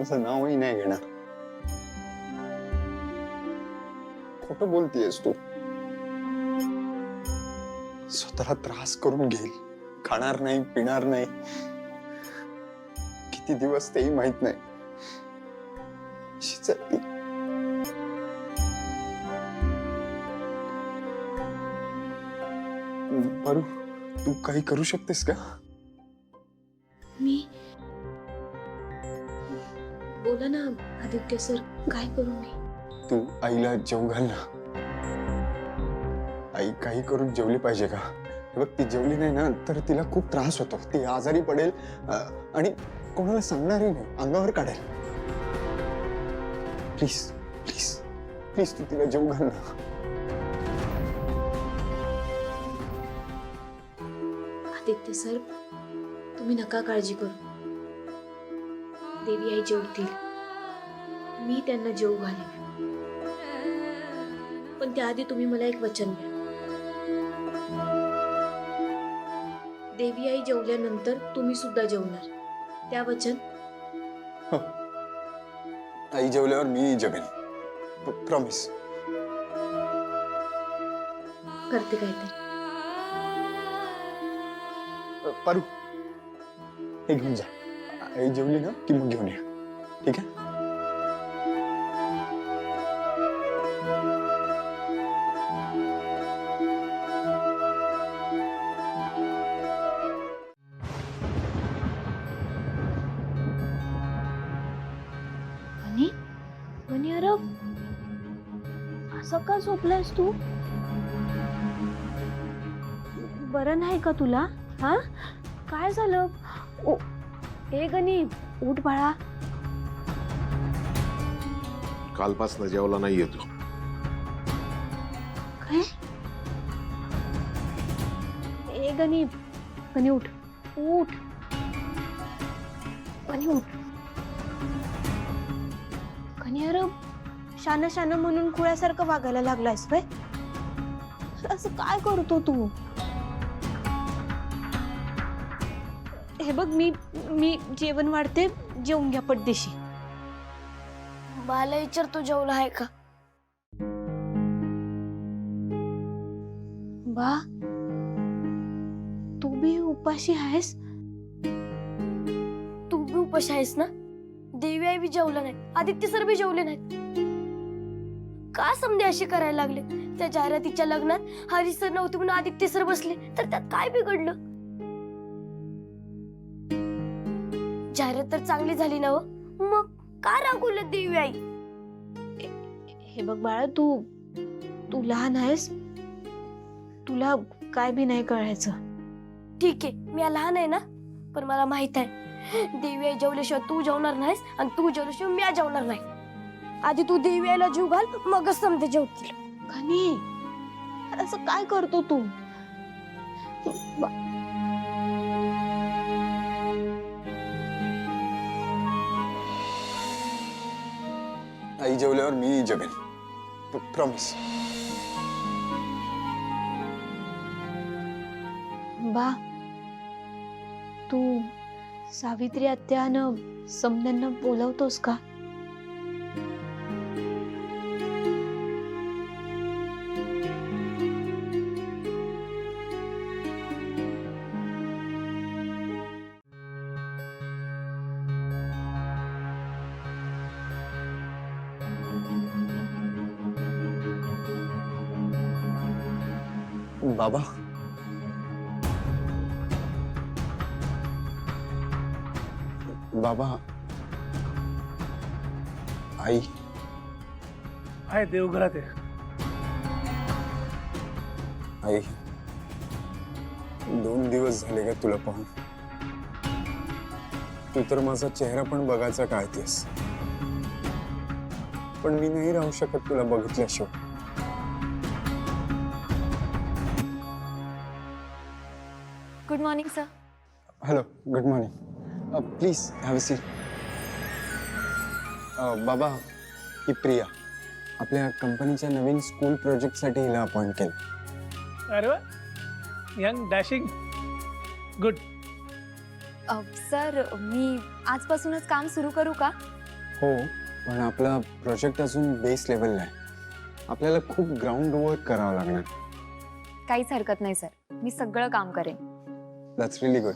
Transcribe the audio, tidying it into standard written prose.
माझं नावही नाही घेणार. खोटं बोलतीयस तू. स्वतःला त्रास करून घेईल, खाणार नाही, पिणार नाही, किती दिवस तेही माहित नाही. अशी चालली. पारू, तू काही करू शकतेस का? मी बोला ना आदित्य सर, काय करू मी? तू आईला जेवू घाल ना. आई काही करून जेवली पाहिजे का? हे बघ, ती जेवली नाही ना तर तिला खूप त्रास होतो, ती आजारी पडेल आणि कोणाला सांगणारही नाही, अंगावर काढेल. प्लीज प्लीज प्लीज तू तिला जेवू घाल ना. आदित्य सर, तुम्ही नका काळजी करू. देवी आई जेवतील, मी त्यांना जेवू घालेन. पण त्याआधी तुम्ही मला एक वचन द्या. देवी आई जेवल्यानंतर तुम्ही सुद्धा जेवणार, त्या वचन? हो. आई जेवल्यावर मी जेवेन, प्रॉमिस. करते काय ते. पारू, हे घेऊन जा. आई जेवली ना की मग घेऊन या, ठीक आहे? गणी, गणी, अरे असं का झोपलायस तू? बरं नाही का तुला? हा, काय झालं? ए गणी, उठ बाळा. कालपासून जेवला नाहीये तू. काय? ए गणी, गणी उठ, उठ गणी, उठ. गणी, अरे शान शान म्हणून खुळ्यासारखं वागायला लागलायस व्हय? असं काय करतो तू? हे बघ, मी जेवण वाढते, जेवून घ्या पटदेशी. मला विचार तू जेवला आहे का? बा, तू बी उपाशी आहेस? तू बी उपाशी आहेस ना? देवी आई बी जेवला नाही, आदित्य सर बी जेवले नाहीत. का समजे अशी करायला लागले? त्या जाहिरातीच्या लग्नात हरी सर नव्हते म्हणून आदित्य सर बसले, तर त्यात काय बिघडलं? जाहिरात तर चांगली झाली ना, मग का रागवलं देवी आई? हे बघ बाळा, तू लहान आहेस, तुला काय बी नाही कळायचं. ठीक आहे, मी लहान आहे ना, पण मला माहित आहे देवी आई जेवल्याशिवाय तू जेवणार नाहीस आणि तू जेवल्याशिवाय मी जेवणार नाही. आधी तू देवी आईला जीव घाल, मगच समजे जेवतील. गणी, असं काय करतो तू? आई जेवल्यावर मी जेवेन, प्रॉमिस. बा, तू सावित्री आत्यानं समद्यांना बोलवतोस का? बाबा, बाबा, आई आहे देवघरात आहे. आई, 2 दिवस झाले का तुला पाहून? तू तर माझा चेहरा पण बघायचा टाळतेस, पण मी नाही राहू शकत तुला बघितल्याशिवाय. Good morning sir. Hello, good morning. Please have a seat. बाबा, ही प्रिया, आपल्या कंपनीच्या नवीन स्कूल प्रोजेक्टसाठी हिला अपॉइंट केलं. अरे वा, यंग डॅशिंग, गुड. सर, मी आजपासूनच काम सुरू करू का? हो, पण आपला प्रोजेक्ट अजून बेस लेवलला आहे. आपल्याला खूप ग्राउंड वर्क करावं लागणार. काहीच हरकत नाही सर, मी सगळं काम करेन. That's really good.